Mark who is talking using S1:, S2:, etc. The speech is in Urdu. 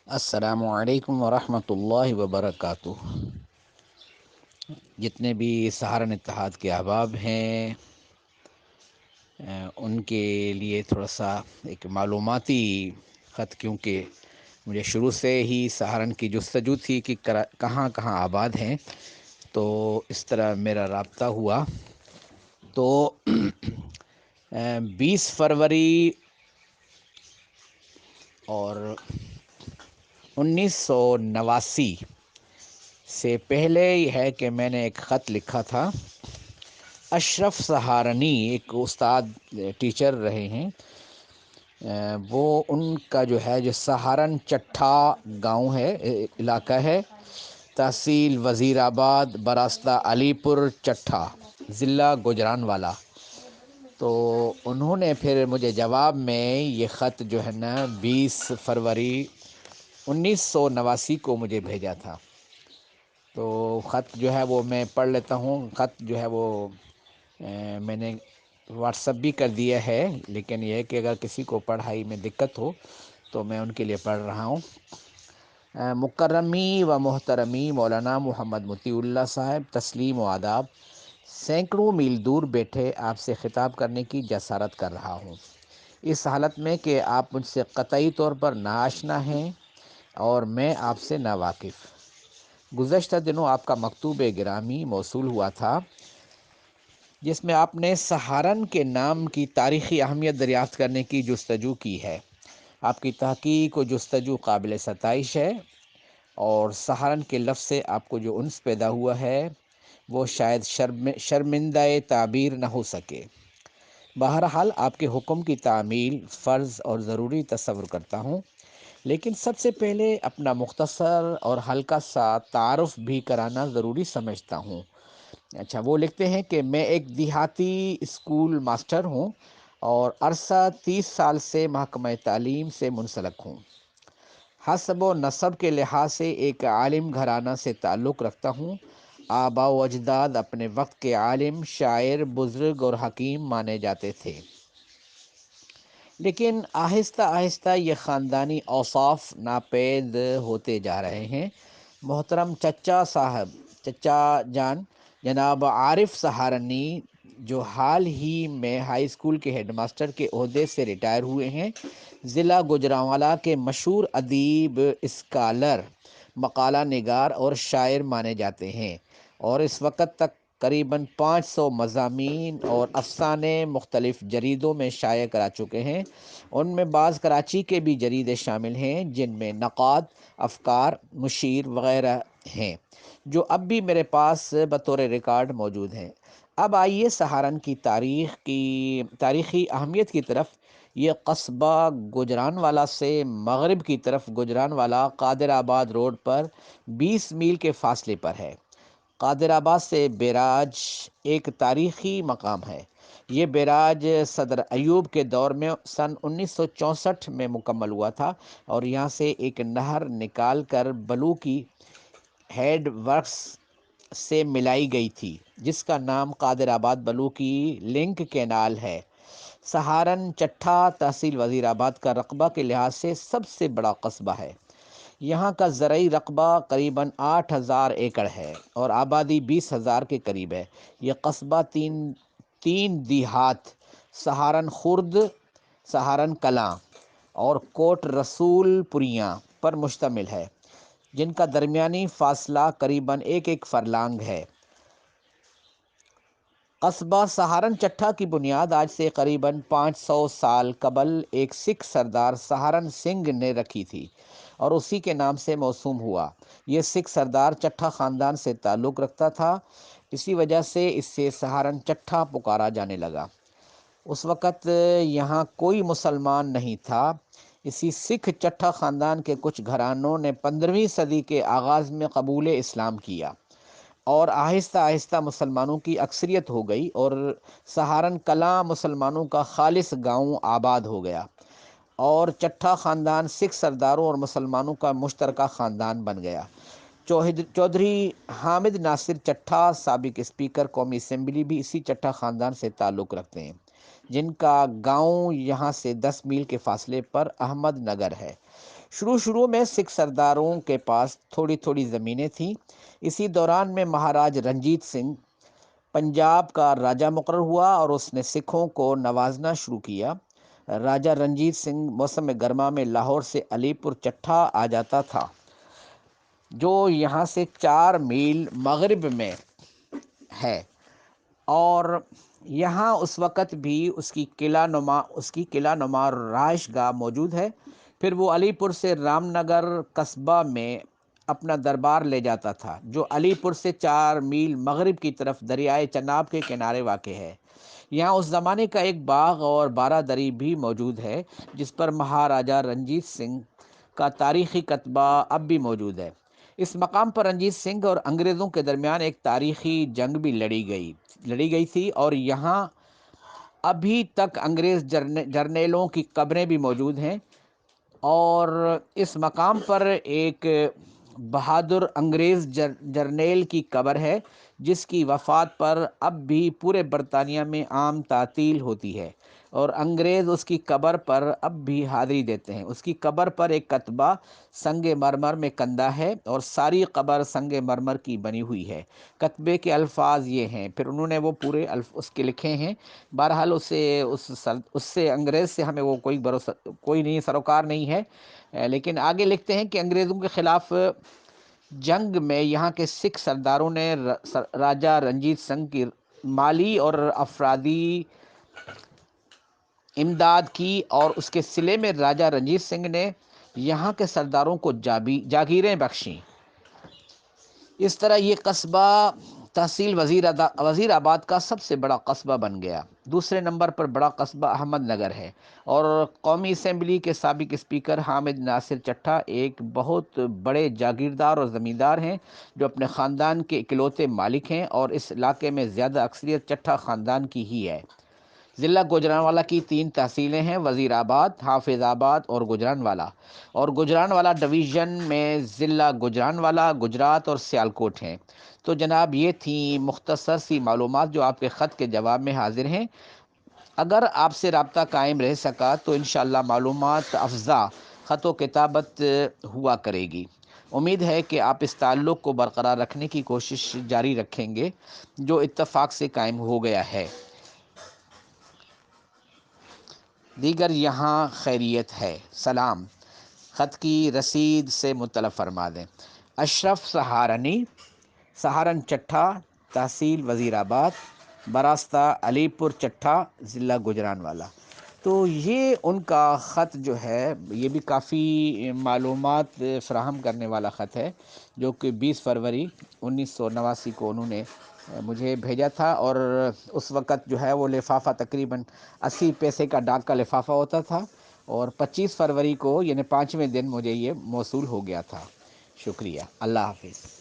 S1: السلام علیکم ورحمۃ اللہ وبرکاتہ۔ جتنے بھی سہارن اتحاد کے احباب ہیں ان کے لیے تھوڑا سا ایک معلوماتی خط، کیونکہ مجھے شروع سے ہی سہارن کی جستجو تھی کہ کہاں کہاں آباد ہیں، تو اس طرح میرا رابطہ ہوا۔ تو 20 فروری اور 1989 سے پہلے یہ ہے کہ میں نے ایک خط لکھا تھا۔ اشرف سہارنی ایک استاد ٹیچر رہے ہیں، وہ ان کا جو سہارن چٹھا گاؤں ہے، علاقہ ہے، تحصیل وزیر آباد، براستہ علی پور چٹھا، ضلع گوجرانوالہ۔ تو انہوں نے پھر مجھے جواب میں یہ خط 20 فروری 1989 کو مجھے بھیجا تھا۔ تو خط وہ میں پڑھ لیتا ہوں۔ خط وہ میں نے واٹس ایپ بھی کر دیا ہے، لیکن یہ ہے کہ اگر کسی کو پڑھائی میں دقت ہو تو میں ان کے لیے پڑھ رہا ہوں۔ مکرمی و محترمی مولانا محمد مطیع اللہ صاحب، تسلیم و آداب۔ سینکڑوں میل دور بیٹھے آپ سے خطاب کرنے کی جسارت کر رہا ہوں، اس حالت میں کہ آپ مجھ سے قطعی طور پر ناآشنا ہیں اور میں آپ سے ناواقف۔ گزشتہ دنوں آپ کا مکتوب گرامی موصول ہوا تھا، جس میں آپ نے سہارن کے نام کی تاریخی اہمیت دریافت کرنے کی جستجو کی ہے۔ آپ کی تحقیق و جستجو قابل ستائش ہے، اور سہارن کے لفظ سے آپ کو جو انس پیدا ہوا ہے وہ شاید شرمندہ تعبیر نہ ہو سکے۔ بہرحال آپ کے حکم کی تعمیل فرض اور ضروری تصور کرتا ہوں، لیکن سب سے پہلے اپنا مختصر اور ہلکا سا تعارف بھی کرانا ضروری سمجھتا ہوں۔ اچھا، وہ لکھتے ہیں کہ میں ایک دیہاتی اسکول ماسٹر ہوں اور عرصہ 30 سال سے محکمہ تعلیم سے منسلک ہوں۔ حسب و نسب کے لحاظ سے ایک عالم گھرانہ سے تعلق رکھتا ہوں۔ آبا و اجداد اپنے وقت کے عالم، شاعر، بزرگ اور حکیم مانے جاتے تھے، لیکن آہستہ آہستہ یہ خاندانی اوصاف ناپید ہوتے جا رہے ہیں۔ محترم چچا جان جناب عارف سہارنی، جو حال ہی میں ہائی اسکول کے ہیڈ ماسٹر کے عہدے سے ریٹائر ہوئے ہیں، ضلع گوجرانوالہ کے مشہور ادیب، اسکالر، مقالہ نگار اور شاعر مانے جاتے ہیں، اور اس وقت تک قریباً 500 مضامین اور افسانے مختلف جریدوں میں شائع کرا چکے ہیں۔ ان میں بعض کراچی کے بھی جریدے شامل ہیں، جن میں نقاد، افکار، مشیر وغیرہ ہیں، جو اب بھی میرے پاس بطور ریکارڈ موجود ہیں۔ اب آئیے سہارن کی تاریخی اہمیت کی طرف۔ یہ قصبہ گوجرانوالہ سے مغرب کی طرف گوجرانوالہ قادر آباد روڈ پر 20 میل کے فاصلے پر ہے۔ قادر آباد سے بیراج ایک تاریخی مقام ہے۔ یہ بیراج صدر ایوب کے دور میں سن 1964 میں مکمل ہوا تھا، اور یہاں سے ایک نہر نکال کر بلو کی ہیڈ ورکس سے ملائی گئی تھی، جس کا نام قادر آباد بلو کی لنک کینال ہے۔ سہارن چٹھا تحصیل وزیر آباد کا رقبہ کے لحاظ سے سب سے بڑا قصبہ ہے۔ یہاں کا زرعی رقبہ قریباً 8000 ایکڑ ہے اور آبادی 20,000 کے قریب ہے۔ یہ قصبہ تین دیہات، سہارن خرد، سہارن کلاں اور کوٹ رسول پوریاں پر مشتمل ہے، جن کا درمیانی فاصلہ قریباً ایک فرلانگ ہے۔ قصبہ سہارن چٹھا کی بنیاد آج سے قریباً 500 سال قبل ایک سکھ سردار سہارن سنگھ نے رکھی تھی اور اسی کے نام سے موسوم ہوا۔ یہ سکھ سردار چٹھا خاندان سے تعلق رکھتا تھا، اسی وجہ سے اس سے سہارن چٹھا پکارا جانے لگا۔ اس وقت یہاں کوئی مسلمان نہیں تھا۔ اسی سکھ چٹھا خاندان کے کچھ گھرانوں نے 15ویں صدی کے آغاز میں قبول اسلام کیا، اور آہستہ آہستہ مسلمانوں کی اکثریت ہو گئی، اور سہارن کلاں مسلمانوں کا خالص گاؤں آباد ہو گیا، اور چٹھا خاندان سکھ سرداروں اور مسلمانوں کا مشترکہ خاندان بن گیا۔ چودھری حامد ناصر چٹھا، سابق اسپیکر قومی اسمبلی، بھی اسی چٹھا خاندان سے تعلق رکھتے ہیں، جن کا گاؤں یہاں سے 10 میل کے فاصلے پر احمد نگر ہے۔ شروع میں سکھ سرداروں کے پاس تھوڑی تھوڑی زمینیں تھیں۔ اسی دوران میں مہاراج رنجیت سنگھ پنجاب کا راجہ مقرر ہوا اور اس نے سکھوں کو نوازنا شروع کیا۔ راجہ رنجیت سنگھ موسم گرما میں لاہور سے علی پور چٹھا آ جاتا تھا، جو یہاں سے 4 میل مغرب میں ہے، اور یہاں اس وقت بھی اس کی قلعہ نما رہائش گاہ موجود ہے۔ پھر وہ علی پور سے رام نگر قصبہ میں اپنا دربار لے جاتا تھا، جو علی پور سے 4 میل مغرب کی طرف دریائے چناب کے کنارے واقع ہے۔ یہاں اس زمانے کا ایک باغ اور بارہ دری بھی موجود ہے، جس پر مہاراجہ رنجیت سنگھ کا تاریخی کتبہ اب بھی موجود ہے۔ اس مقام پر رنجیت سنگھ اور انگریزوں کے درمیان ایک تاریخی جنگ بھی لڑی گئی تھی، اور یہاں ابھی تک انگریز جرنیلوں کی قبریں بھی موجود ہیں، اور اس مقام پر ایک بہادر انگریز جرنیل کی قبر ہے، جس کی وفات پر اب بھی پورے برطانیہ میں عام تعطیل ہوتی ہے، اور انگریز اس کی قبر پر اب بھی حاضری دیتے ہیں۔ اس کی قبر پر ایک کتبہ سنگ مرمر میں کندہ ہے، اور ساری قبر سنگ مرمر کی بنی ہوئی ہے۔ کتبے کے الفاظ یہ ہیں، پھر انہوں نے وہ پورے اس کے لکھے ہیں۔ بہرحال اس سے انگریز سے ہمیں وہ کوئی نہیں، سروکار نہیں ہے، لیکن آگے لکھتے ہیں کہ انگریزوں کے خلاف جنگ میں یہاں کے سکھ سرداروں نے راجہ رنجیت سنگھ کی مالی اور افرادی امداد کی، اور اس کے صلے میں راجہ رنجیت سنگھ نے یہاں کے سرداروں کو جاگیریں بخشیں۔ اس طرح یہ قصبہ تحصیل وزیر آباد کا سب سے بڑا قصبہ بن گیا۔ دوسرے نمبر پر بڑا قصبہ احمد نگر ہے، اور قومی اسمبلی کے سابق اسپیکر حامد ناصر چٹھا ایک بہت بڑے جاگیردار اور زمیندار ہیں، جو اپنے خاندان کے اکلوتے مالک ہیں، اور اس علاقے میں زیادہ اکثریت چٹھا خاندان کی ہی ہے۔ ضلع گوجرانوالہ کی 3 تحصیلیں ہیں: وزیر آباد، حافظ آباد اور گوجرانوالہ، اور گوجرانوالہ ڈویژن میں ضلع گوجرانوالہ، گجرات اور سیالکوٹ ہیں۔ تو جناب یہ تھیں مختصر سی معلومات جو آپ کے خط کے جواب میں حاضر ہیں۔ اگر آپ سے رابطہ قائم رہ سکا تو انشاءاللہ معلومات افزا خط و کتابت ہوا کرے گی۔ امید ہے کہ آپ اس تعلق کو برقرار رکھنے کی کوشش جاری رکھیں گے، جو اتفاق سے قائم ہو گیا ہے۔ دیگر یہاں خیریت ہے۔ سلام۔ خط کی رسید سے مطلع فرما دیں: اشرف سہارنی، سہارن چٹھا، تحصیل وزیر آباد، براستہ علی پور چٹھا، ضلع گوجرانوالہ۔ تو یہ ان کا خط جو ہے، یہ بھی کافی معلومات فراہم کرنے والا خط ہے، جو کہ 20 فروری 1989 کو انہوں نے مجھے بھیجا تھا، اور اس وقت جو ہے وہ لفافہ تقریباً 80 پیسے کا ڈاک کا لفافہ ہوتا تھا، اور 25 فروری کو یعنی 5ویں دن مجھے یہ موصول ہو گیا تھا۔ شکریہ، اللہ حافظ۔